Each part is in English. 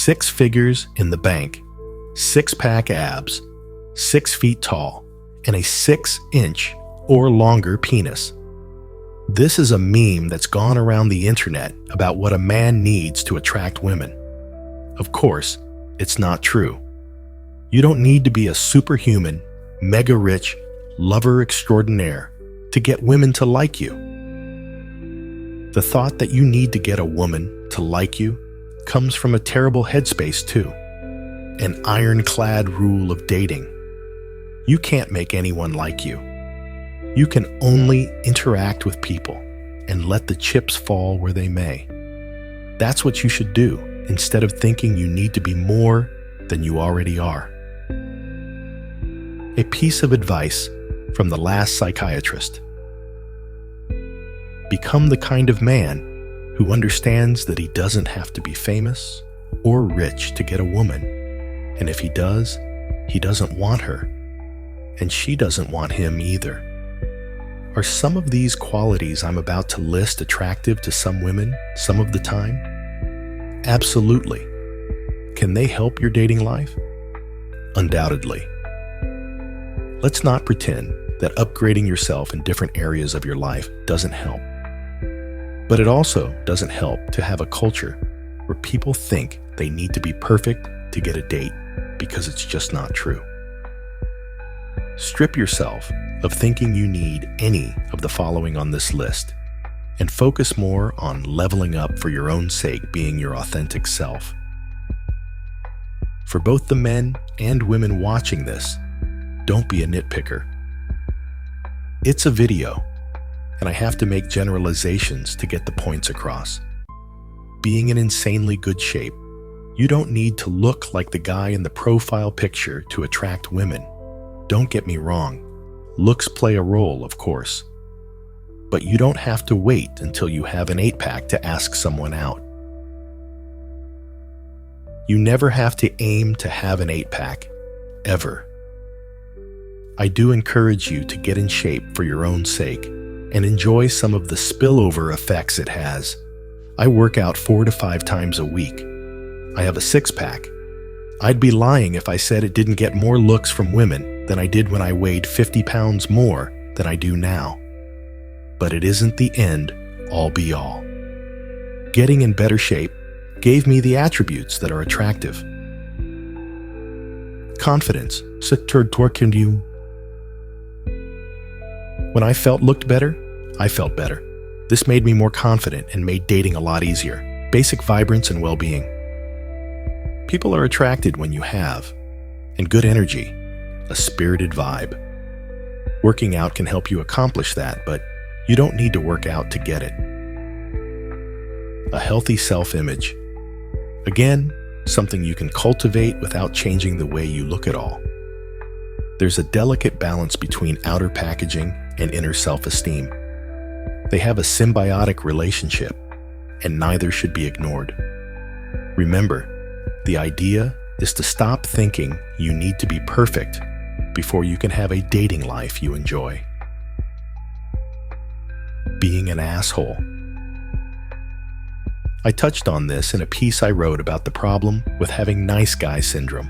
6 figures in the bank, 6-pack abs, 6 feet tall, and a 6-inch or longer penis. This is a meme that's gone around the internet about what a man needs to attract women. Of course, it's not true. You don't need to be a superhuman, mega-rich, lover extraordinaire to get women to like you. The thought that you need to get a woman to like you comes from a terrible headspace too. An ironclad rule of dating. You can't make anyone like you. You can only interact with people and let the chips fall where they may. That's what you should do instead of thinking you need to be more than you already are. A piece of advice from the last psychiatrist. Become the kind of man who understands that he doesn't have to be famous or rich to get a woman. And if he does, he doesn't want her. And she doesn't want him either. Are some of these qualities I'm about to list attractive to some women some of the time? Absolutely. Can they help your dating life? Undoubtedly. Let's not pretend that upgrading yourself in different areas of your life doesn't help. But it also doesn't help to have a culture where people think they need to be perfect to get a date because it's just not true. Strip yourself of thinking you need any of the following on this list and focus more on leveling up for your own sake, being your authentic self. For both the men and women watching this, don't be a nitpicker. It's a video, and I have to make generalizations to get the points across. Being in insanely good shape, you don't need to look like the guy in the profile picture to attract women. Don't get me wrong, looks play a role, of course. But you don't have to wait until you have an 8-pack to ask someone out. You never have to aim to have an 8-pack, ever. I do encourage you to get in shape for your own sake and enjoy some of the spillover effects it has. I work out 4 to 5 times a week. I have a 6-pack. I'd be lying if I said it didn't get more looks from women than I did when I weighed 50 pounds more than I do now. But it isn't the end all be all. Getting in better shape gave me the attributes that are attractive. Confidence. When I looked better, I felt better. This made me more confident and made dating a lot easier. Basic vibrance and well-being. People are attracted when you have, and good energy, a spirited vibe. Working out can help you accomplish that, but you don't need to work out to get it. A healthy self-image. Again, something you can cultivate without changing the way you look at all. There's a delicate balance between outer packaging and inner self-esteem. They have a symbiotic relationship, and neither should be ignored. Remember, the idea is to stop thinking you need to be perfect before you can have a dating life you enjoy. Being an asshole. I touched on this in a piece I wrote about the problem with having nice guy syndrome.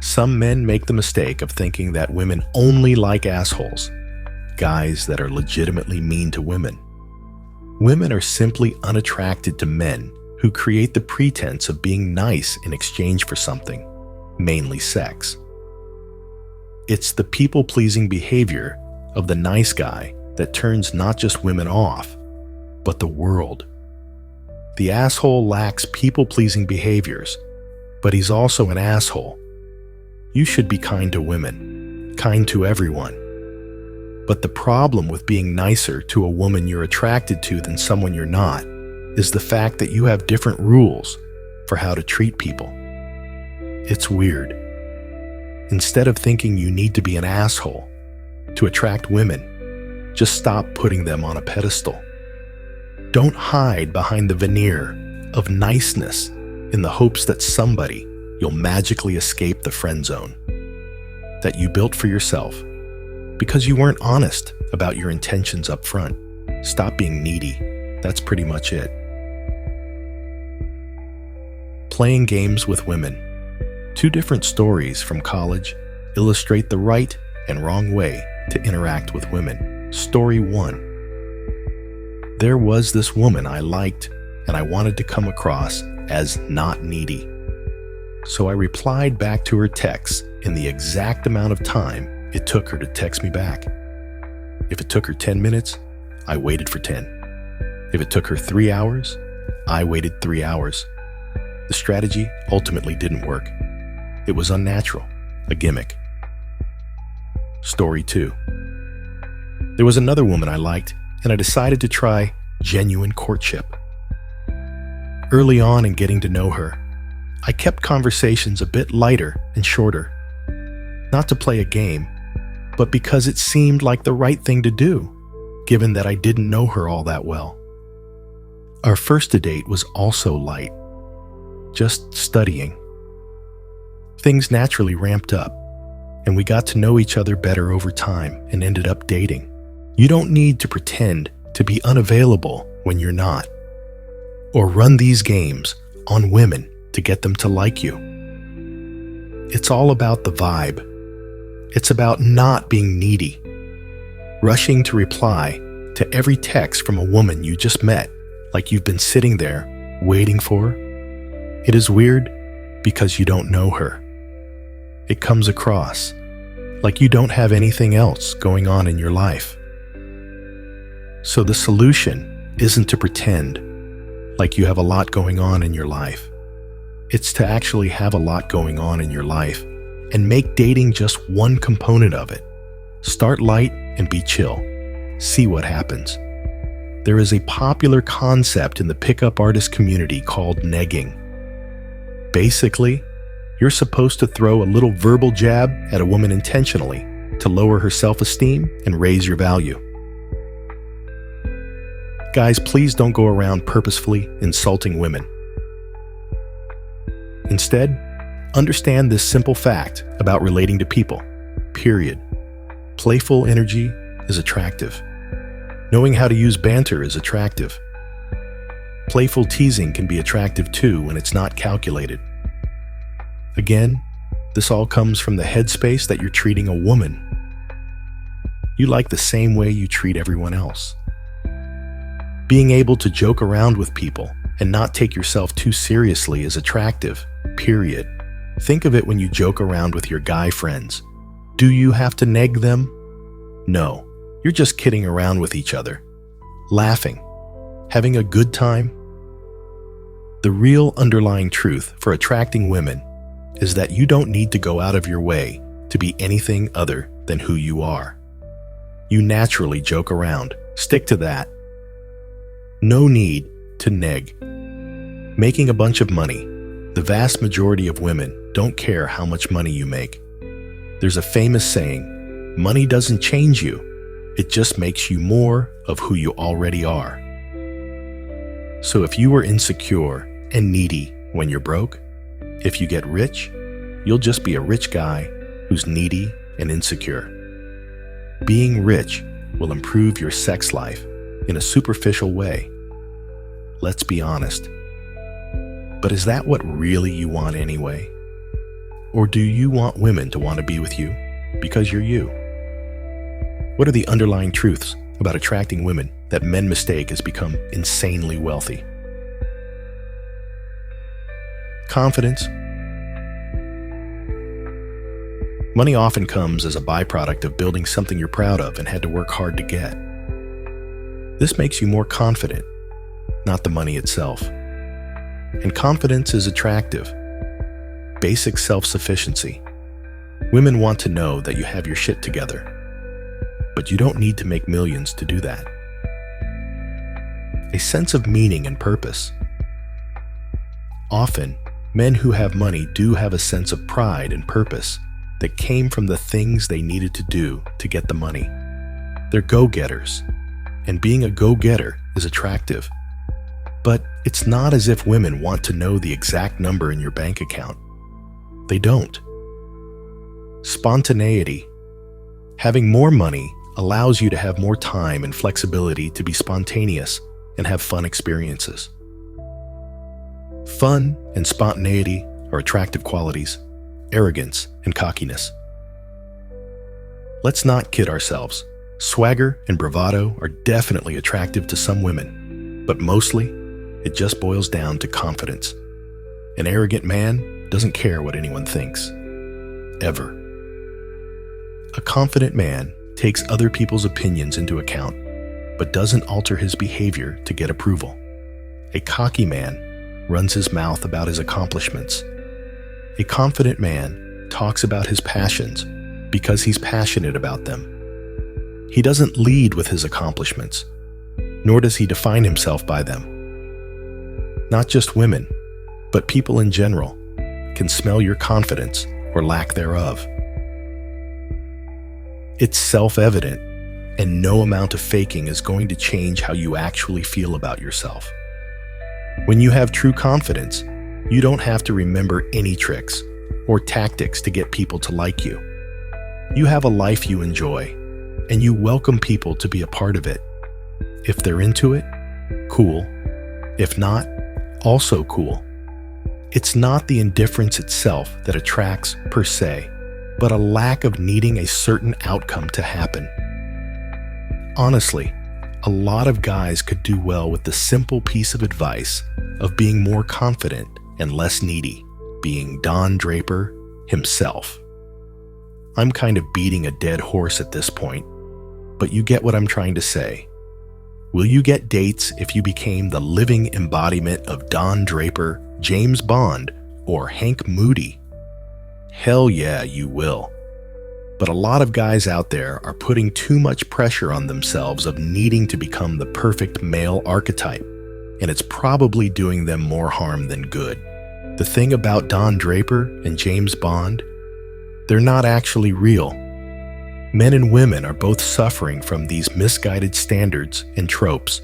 Some men make the mistake of thinking that women only like assholes, guys that are legitimately mean to women. Women are simply unattracted to men who create the pretense of being nice in exchange for something, mainly sex. It's the people-pleasing behavior of the nice guy that turns not just women off, but the world. The asshole lacks people-pleasing behaviors, but he's also an asshole. You should be kind to women, kind to everyone. But the problem with being nicer to a woman you're attracted to than someone you're not is the fact that you have different rules for how to treat people. It's weird. Instead of thinking you need to be an asshole to attract women, just stop putting them on a pedestal. Don't hide behind the veneer of niceness in the hopes that someday you'll magically escape the friend zone that you built for yourself because you weren't honest about your intentions up front. Stop being needy. That's pretty much it. Playing games with women. 2 different stories from college illustrate the right and wrong way to interact with women. Story 1. There was this woman I liked, and I wanted to come across as not needy. So I replied back to her texts in the exact amount of time it took her to text me back. If it took her 10 minutes, I waited for 10. If it took her 3 hours, I waited 3 hours. The strategy ultimately didn't work. It was unnatural, a gimmick. Story 2. There was another woman I liked, and I decided to try genuine courtship. Early on in getting to know her, I kept conversations a bit lighter and shorter. Not to play a game, but because it seemed like the right thing to do, given that I didn't know her all that well. Our first date was also light, just studying. Things naturally ramped up, and we got to know each other better over time and ended up dating. You don't need to pretend to be unavailable when you're not, or run these games on women to get them to like you. It's all about the vibe. It's about not being needy, rushing to reply to every text from a woman you just met, like you've been sitting there waiting for. It is weird because you don't know her. It comes across like you don't have anything else going on in your life. So the solution isn't to pretend like you have a lot going on in your life. It's to actually have a lot going on in your life and make dating just one component of it. Start light and be chill. See what happens. There is a popular concept in the pickup artist community called negging. Basically, you're supposed to throw a little verbal jab at a woman intentionally to lower her self-esteem and raise your value. Guys, please don't go around purposefully insulting women. Instead, understand this simple fact about relating to people, period. Playful energy is attractive. Knowing how to use banter is attractive. Playful teasing can be attractive too when it's not calculated. Again, this all comes from the headspace that you're treating a woman. You like the same way you treat everyone else. Being able to joke around with people and not take yourself too seriously is attractive, period. Think of it when you joke around with your guy friends. Do you have to neg them? No, you're just kidding around with each other, laughing, having a good time. The real underlying truth for attracting women is that you don't need to go out of your way to be anything other than who you are. You naturally joke around. Stick to that. No need to neg. Making a bunch of money. The vast majority of women don't care how much money you make. There's a famous saying, money doesn't change you, it just makes you more of who you already are. So if you were insecure and needy when you're broke, if you get rich, you'll just be a rich guy who's needy and insecure. Being rich will improve your sex life in a superficial way. Let's be honest. But is that what really you want anyway? Or do you want women to want to be with you because you're you? What are the underlying truths about attracting women that men mistake as become insanely wealthy? Confidence. Money often comes as a byproduct of building something you're proud of and had to work hard to get. This makes you more confident, not the money itself. And confidence is attractive. Basic self-sufficiency. Women want to know that you have your shit together. But you don't need to make millions to do that. A sense of meaning and purpose. Often, men who have money do have a sense of pride and purpose that came from the things they needed to do to get the money. They're go-getters, and being a go-getter is attractive. But it's not as if women want to know the exact number in your bank account. They don't. Spontaneity. Having more money allows you to have more time and flexibility to be spontaneous and have fun experiences. Fun and spontaneity are attractive qualities, arrogance and cockiness. Let's not kid ourselves. Swagger and bravado are definitely attractive to some women, but mostly, it just boils down to confidence. An arrogant man doesn't care what anyone thinks. Ever. A confident man takes other people's opinions into account, but doesn't alter his behavior to get approval. A cocky man runs his mouth about his accomplishments. A confident man talks about his passions because he's passionate about them. He doesn't lead with his accomplishments, nor does he define himself by them. Not just women, but people in general can smell your confidence or lack thereof. It's self-evident, and no amount of faking is going to change how you actually feel about yourself. When you have true confidence, you don't have to remember any tricks or tactics to get people to like you. You have a life you enjoy, and you welcome people to be a part of it. If they're into it, cool. If not, also cool. It's not the indifference itself that attracts per se, but a lack of needing a certain outcome to happen. Honestly, a lot of guys could do well with the simple piece of advice of being more confident and less needy, being Don Draper himself. I'm kind of beating a dead horse at this point, but you get what I'm trying to say. Will you get dates if you became the living embodiment of Don Draper, James Bond, or Hank Moody? Hell yeah, you will. But a lot of guys out there are putting too much pressure on themselves of needing to become the perfect male archetype, and it's probably doing them more harm than good. The thing about Don Draper and James Bond, they're not actually real. Men and women are both suffering from these misguided standards and tropes.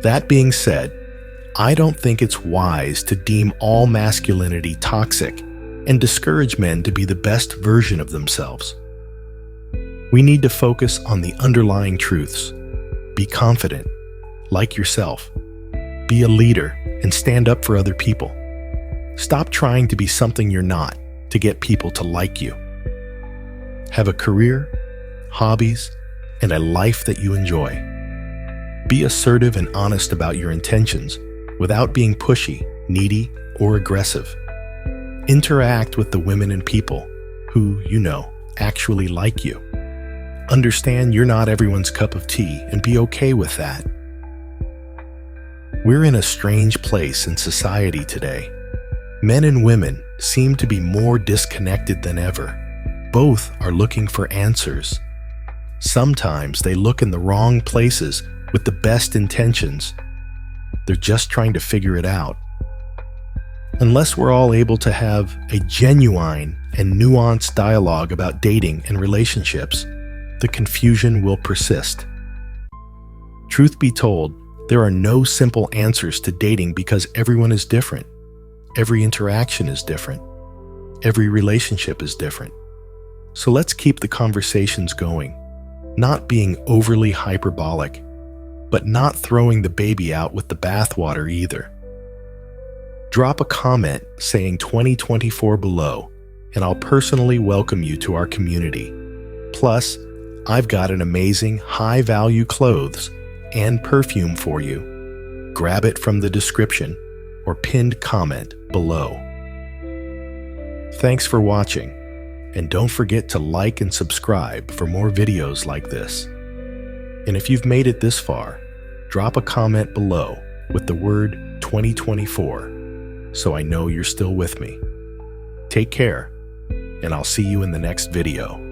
That being said, I don't think it's wise to deem all masculinity toxic and discourage men to be the best version of themselves. We need to focus on the underlying truths. Be confident, like yourself. Be a leader and stand up for other people. Stop trying to be something you're not to get people to like you. Have a career, hobbies, and a life that you enjoy. Be assertive and honest about your intentions without being pushy, needy, or aggressive. Interact with the women and people who, actually like you. Understand you're not everyone's cup of tea and be okay with that. We're in a strange place in society today. Men and women seem to be more disconnected than ever. Both are looking for answers. Sometimes they look in the wrong places with the best intentions. They're just trying to figure it out. Unless we're all able to have a genuine and nuanced dialogue about dating and relationships, the confusion will persist. Truth be told, there are no simple answers to dating because everyone is different. Every interaction is different. Every relationship is different. So let's keep the conversations going, not being overly hyperbolic, but not throwing the baby out with the bathwater either. Drop a comment saying 2024 below, and I'll personally welcome you to our community. Plus, I've got an amazing high-value clothes and perfume for you. Grab it from the description or pinned comment below. Thanks for watching, and don't forget to like and subscribe for more videos like this. And if you've made it this far, drop a comment below with the word 2024 so I know you're still with me. Take care, and I'll see you in the next video.